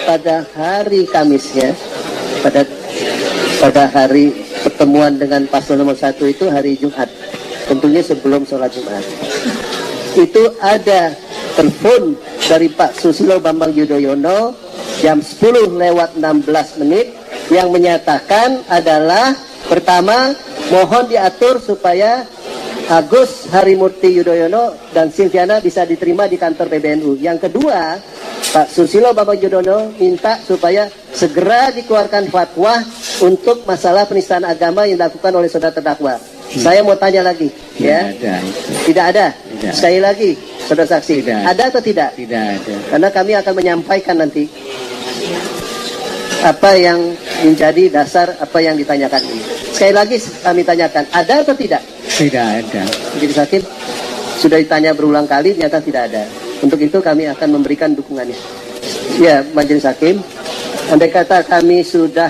pada hari Kamisnya, pada hari pertemuan dengan paslon nomor 1 itu hari Jumat, tentunya sebelum sholat Jumat, itu ada telepon dari Pak Susilo Bambang Yudhoyono jam 10 lewat 16 menit yang menyatakan adalah, pertama, mohon diatur supaya Agus Harimurti Yudhoyono dan Silviana bisa diterima di kantor PBNU. Yang kedua, Pak Susilo Bambang Yudhoyono minta supaya segera dikeluarkan fatwa untuk masalah penistaan agama yang dilakukan oleh saudara terdakwa. Saya mau tanya lagi, Tidak ada. Sekali lagi, saudara saksi, ada atau tidak? Tidak ada. Karena kami akan menyampaikan nanti apa yang menjadi dasar apa yang ditanyakan ini. Sekali lagi kami tanyakan, ada atau tidak? Tidak ada. Majelis Hakim sudah ditanya berulang kali, ternyata tidak ada. Untuk itu kami akan memberikan dukungannya. Ya, Majelis Hakim, andai kata kami sudah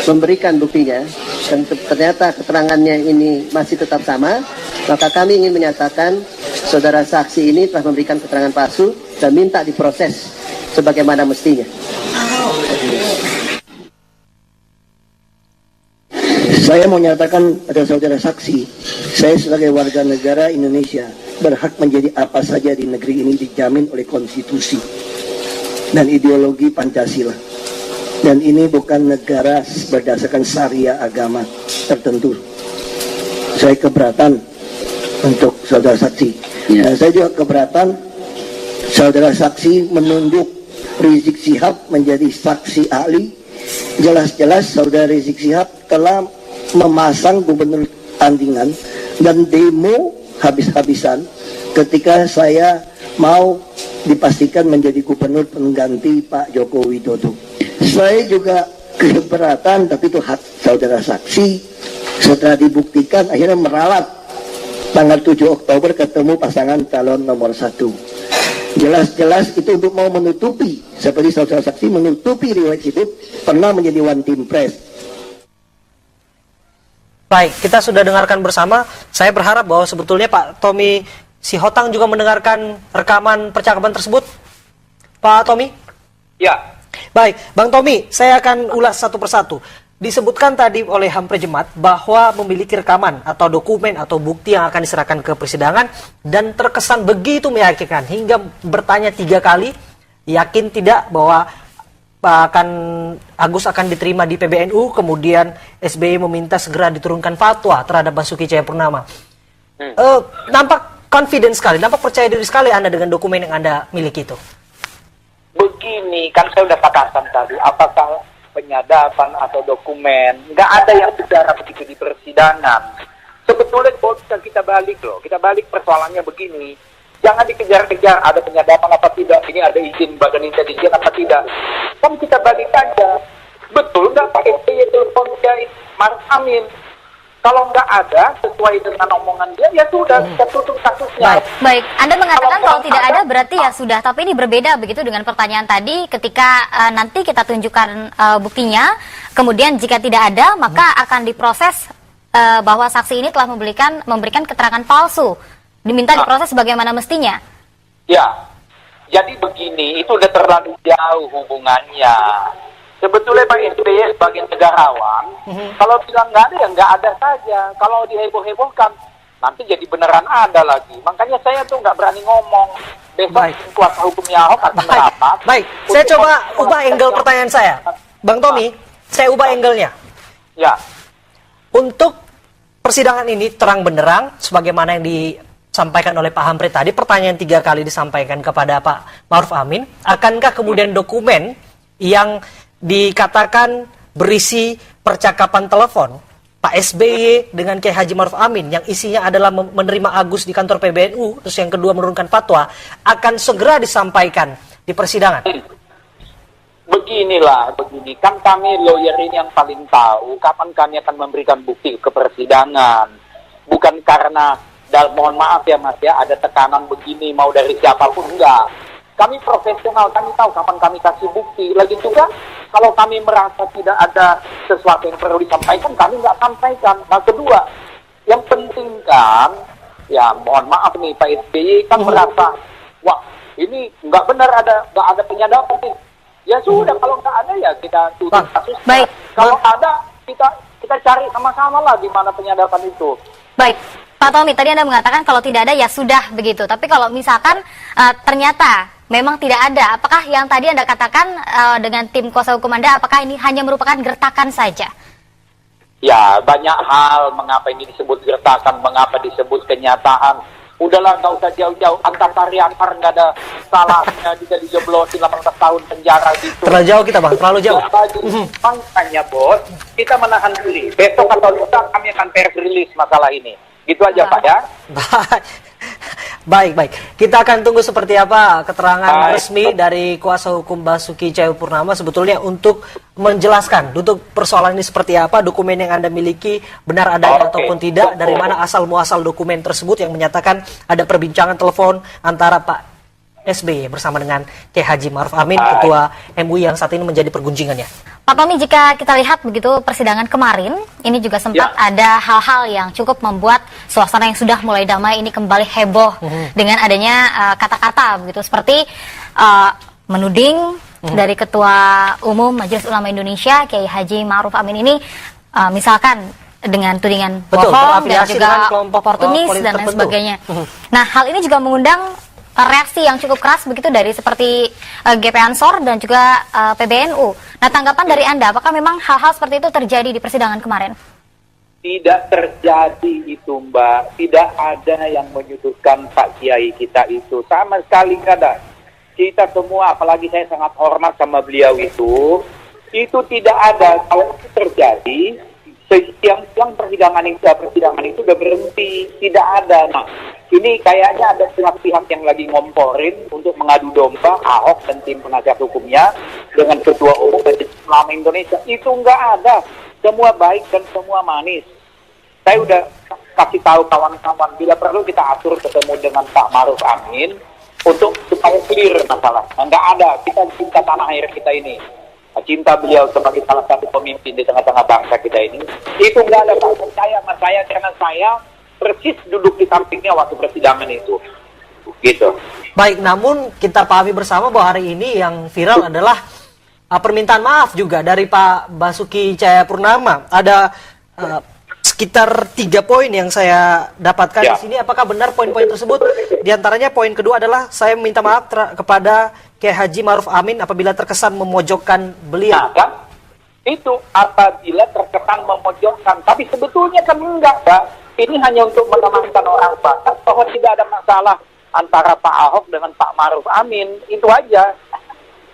memberikan buktinya dan ternyata keterangannya ini masih tetap sama, maka kami ingin menyatakan saudara saksi ini telah memberikan keterangan palsu dan minta diproses sebagaimana mestinya. Saya mau nyatakan pada saudara saksi, saya sebagai warga negara Indonesia berhak menjadi apa saja di negeri ini dijamin oleh konstitusi dan ideologi Pancasila. Dan ini bukan negara berdasarkan syariah agama tertentu. Saya keberatan untuk saudara saksi. Dan saya juga keberatan saudara saksi menunjuk Rizik Syihab menjadi saksi ahli. Jelas-jelas saudara Rizik Syihab telah memasang gubernur tandingan dan demo habis-habisan ketika saya mau dipastikan menjadi gubernur pengganti Pak Joko Widodo. Saya juga keberatan, tapi itu hak saudara saksi. Setelah dibuktikan akhirnya meralat tanggal 7 Oktober ketemu pasangan calon nomor 1. Jelas-jelas itu untuk mau menutupi, seperti saudara saksi menutupi riwayat hidup pernah menjadi one team press. Baik, kita sudah dengarkan bersama. Saya berharap bahwa sebetulnya Pak Tommy Sihotang juga mendengarkan rekaman percakapan tersebut. Pak Tommy? Ya. Baik, Bang Tommy, saya akan ulas satu persatu. Disebutkan tadi oleh Hampre Jemat bahwa memiliki rekaman atau dokumen atau bukti yang akan diserahkan ke persidangan dan terkesan begitu meyakinkan hingga bertanya 3 kali, yakin tidak bahwa Agus akan diterima di PBNU, kemudian SBY meminta segera diturunkan fatwa terhadap Basuki Cahayapurnama. Nampak confident sekali, nampak percaya diri sekali Anda dengan dokumen yang Anda miliki itu. Begini, kan saya udah katakan tadi, apakah penyadapan atau dokumen, nggak ada yang bicara begitu di persidangan. Sebetulnya bisa kita balik loh, kita balik persoalannya begini. Jangan dikejar-kejar ada penyadapan apa tidak, ini ada izin badan intelijen apa tidak. Kan kita balik aja. Betul nggak Pak SBY telepon Kiai Maruf Amin? Kalau nggak ada sesuai dengan omongan dia, ya sudah kita tutup kasusnya. Baik. Anda mengatakan kalau tidak ada berarti ya sudah. Tapi ini berbeda begitu dengan pertanyaan tadi. Ketika nanti kita tunjukkan buktinya, kemudian jika tidak ada maka akan diproses bahwa saksi ini telah memberikan keterangan palsu. Diminta diproses bagaimana mestinya. Ya, jadi begini, itu udah terlalu jauh hubungannya. Sebetulnya Pak SBY sebagai negarawan, kalau bilang nggak ada ya nggak ada saja. Kalau diheboh-hebohkan, nanti jadi beneran ada lagi. Makanya saya tuh nggak berani ngomong. Besok kuasa hukumnya Ahok akan merapat. Baik, saya coba ubah angle pertanyaan saya. Bang Tommy, saya ubah angle-nya. Ya. Untuk persidangan ini terang benderang, sebagaimana yang disampaikan oleh Pak Hampre tadi, pertanyaan 3 kali disampaikan kepada Pak Maruf Amin, akankah kemudian dokumen yang dikatakan berisi percakapan telepon Pak SBY dengan Kiai Haji Maruf Amin yang isinya adalah menerima Agus di kantor PBNU, terus yang kedua menurunkan fatwa, akan segera disampaikan di persidangan? Begini, kan kami lawyer ini yang paling tahu kapan kami akan memberikan bukti ke persidangan. Bukan karena, mohon maaf ya Mas ya, ada tekanan begini mau dari siapapun, enggak. Kami profesional, kami tahu kapan kami kasih bukti. Lagi juga, kalau kami merasa tidak ada sesuatu yang perlu disampaikan, kami nggak sampaikan. Nah kedua, yang penting kan, ya mohon maaf nih Pak SBY kan merasa, wah ini nggak benar nggak ada penyadapan nih. Ya sudah, kalau nggak ada ya kita tutup Bang, kasus. baik. Kalau ada kita cari sama-sama lah di mana penyadapan itu. Baik, Pak Tommy, tadi Anda mengatakan kalau tidak ada ya sudah begitu. Tapi kalau misalkan ternyata memang tidak ada, apakah yang tadi Anda katakan dengan tim kuasa hukum Anda, apakah ini hanya merupakan gertakan saja? Ya, banyak hal mengapa ini disebut gertakan, mengapa disebut kenyataan. Udahlah, nggak usah jauh-jauh. Antasari Anwar nggak ada salahnya, bisa dijeblosin 18 tahun penjara gitu. Terlalu jauh kita, Bang, terlalu jauh. Makanya, Bos, kita menahan diri. Besok atau lusa kami akan press release masalah ini. Gitu aja, Pak, ya. Baik. Kita akan tunggu seperti apa keterangan Baik. resmi dari kuasa hukum Basuki Cahayapurnama sebetulnya untuk menjelaskan untuk persoalan ini seperti apa, dokumen yang Anda miliki benar adanya Oke. ataupun tidak, dari mana asal muasal dokumen tersebut yang menyatakan ada perbincangan telepon antara Pak SBY bersama dengan Kiai Haji Ma'ruf Amin, Baik. Ketua MUI yang saat ini menjadi pergunjingannya. Pak Tommy, jika kita lihat begitu persidangan kemarin, ini juga sempat ada hal-hal yang cukup membuat suasana yang sudah mulai damai ini kembali heboh dengan adanya kata-kata begitu seperti menuding dari Ketua Umum Majelis Ulama Indonesia Kiai Haji Ma'ruf Amin ini misalkan dengan tudingan Betul, bohong dan berafiliasi juga dengan kelompok, oportunis politik dan lain tertentu. sebagainya. Nah, hal ini juga mengundang reaksi yang cukup keras begitu dari seperti GP Ansor dan juga PBNU. Nah, tanggapan dari Anda, apakah memang hal-hal seperti itu terjadi di persidangan kemarin? Tidak terjadi itu, Mbak. Tidak ada yang menyudutkan Pak Kiai kita itu. Sama sekali nggak ada. Kita semua, apalagi saya sangat hormat sama beliau itu tidak ada. Kalau itu terjadi, siang-siang persidangan itu udah berhenti. Tidak ada. Nah, ini kayaknya ada pihak-pihak yang lagi ngomporin untuk mengadu domba Ahok dan tim penasihat hukumnya dengan Ketua Umum Majelis Ulama Indonesia. Itu nggak ada. Semua baik dan semua manis. Saya udah kasih tahu kawan-kawan, bila perlu kita atur ketemu dengan Pak Ma'ruf Amin untuk supaya clear masalah. Nah, nggak ada. Kita cinta tanah air kita ini. Cinta beliau sebagai salah satu pemimpin di tengah-tengah bangsa kita ini. Itu nggak ada. Pak, percaya sama saya karena saya persis duduk di sampingnya waktu persidangan itu. Gitu. Baik, namun kita pahami bersama bahwa hari ini yang viral adalah permintaan maaf juga dari Pak Basuki Cahayapurnama. Ada sekitar 3 poin yang saya dapatkan Ya. di sini. Apakah benar poin-poin tersebut? Di antaranya poin kedua adalah saya meminta maaf kepada Kiai Haji Ma'ruf Amin apabila terkesan memojokkan beliau. Nah, kan? Itu apabila terkesan memojokkan. Tapi sebetulnya kan enggak, Pak. Ini hanya untuk menenangkan orang banyak bahwa tidak ada masalah antara Pak Ahok dengan Pak Ma'ruf Amin. Itu aja.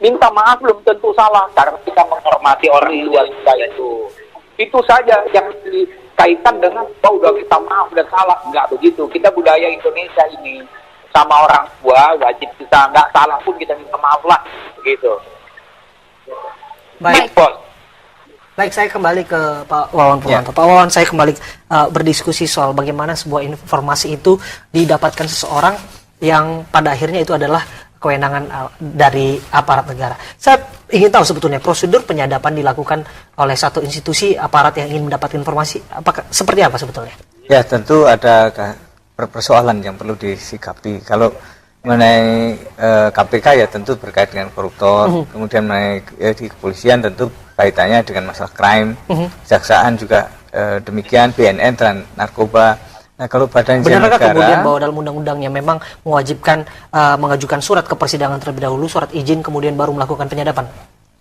Minta maaf belum tentu salah karena kita menghormati orang idealista itu. Itu saja yang dikaitkan dengan udah kita maaf dan salah. Enggak begitu. Kita budaya Indonesia ini sama orang tua wajib kita enggak salah pun kita minta maaf lah. Begitu. Baik. Bos. Baik, saya kembali ke Pak Wawan Purwanto. Pak Wawan, saya kembali berdiskusi soal bagaimana sebuah informasi itu didapatkan seseorang yang pada akhirnya itu adalah kewenangan dari aparat negara. Saya ingin tahu sebetulnya prosedur penyadapan dilakukan oleh satu institusi aparat yang ingin mendapatkan informasi. Apakah seperti apa sebetulnya? Ya, tentu ada persoalan yang perlu disikapi. Kalau mengenai KPK ya tentu berkait dengan koruptor, kemudian mengenai di kepolisian tentu kaitannya dengan masalah crime, kejaksaan juga demikian, BNN dan narkoba. Nah, kalau Badan Intelijen Benarkah Negara, kemudian bahwa dalam undang-undangnya memang mewajibkan mengajukan surat ke persidangan terlebih dahulu, surat izin kemudian baru melakukan penyadapan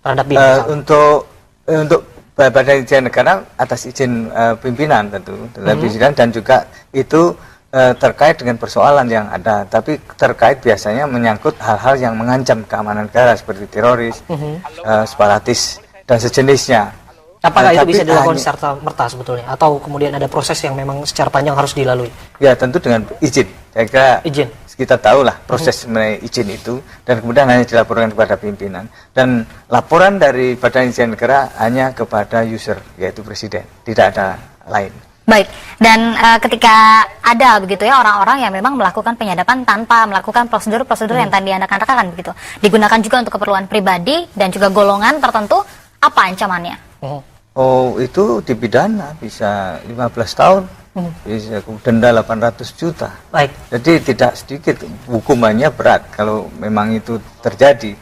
terhadap BIN? untuk Badan Intelijen Negara atas izin pimpinan tentu dalam persidangan, dan juga itu terkait dengan persoalan yang ada, tapi terkait biasanya menyangkut hal-hal yang mengancam keamanan negara seperti teroris, separatis dan sejenisnya. Apakah itu Tapi bisa dilakukan hanya- secara merta sebetulnya? Atau kemudian ada proses yang memang secara panjang harus dilalui? Ya, tentu dengan izin. Saya kira Izin. kita tahulah proses mengenai izin itu, dan kemudian hanya dilaporkan kepada pimpinan. Dan laporan dari Badan Intelijen Negara hanya kepada user, yaitu presiden, tidak ada lain. Baik, dan ketika ada begitu ya orang-orang yang memang melakukan penyadapan tanpa melakukan prosedur-prosedur yang tadi Anda katakan begitu, digunakan juga untuk keperluan pribadi dan juga golongan tertentu, apa ancamannya? Oh, itu dipidana bisa 15 tahun, bisa denda 800 juta. Baik. Jadi tidak sedikit, hukumannya berat kalau memang itu terjadi.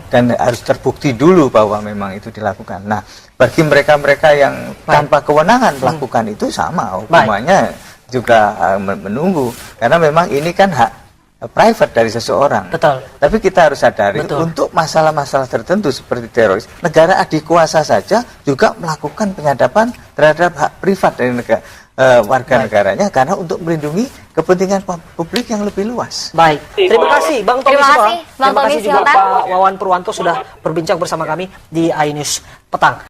dan harus terbukti dulu bahwa memang itu dilakukan. Nah, bagi mereka-mereka yang tanpa kewenangan melakukan itu sama hukumannya juga menunggu, karena memang ini kan hak private dari seseorang. Betul. Tapi kita harus sadari Betul. untuk masalah-masalah tertentu seperti teroris, negara adikuasa saja juga melakukan penyadapan terhadap hak privat dari warga negaranya karena untuk melindungi kepentingan publik yang lebih luas. Baik, terima kasih Bang Tommy Terima Sihombing. kasih, Bang Terima Tommy kasih juga Sihombing. Pak Wawan Purwanto sudah berbincang bersama kami di iNews Petang.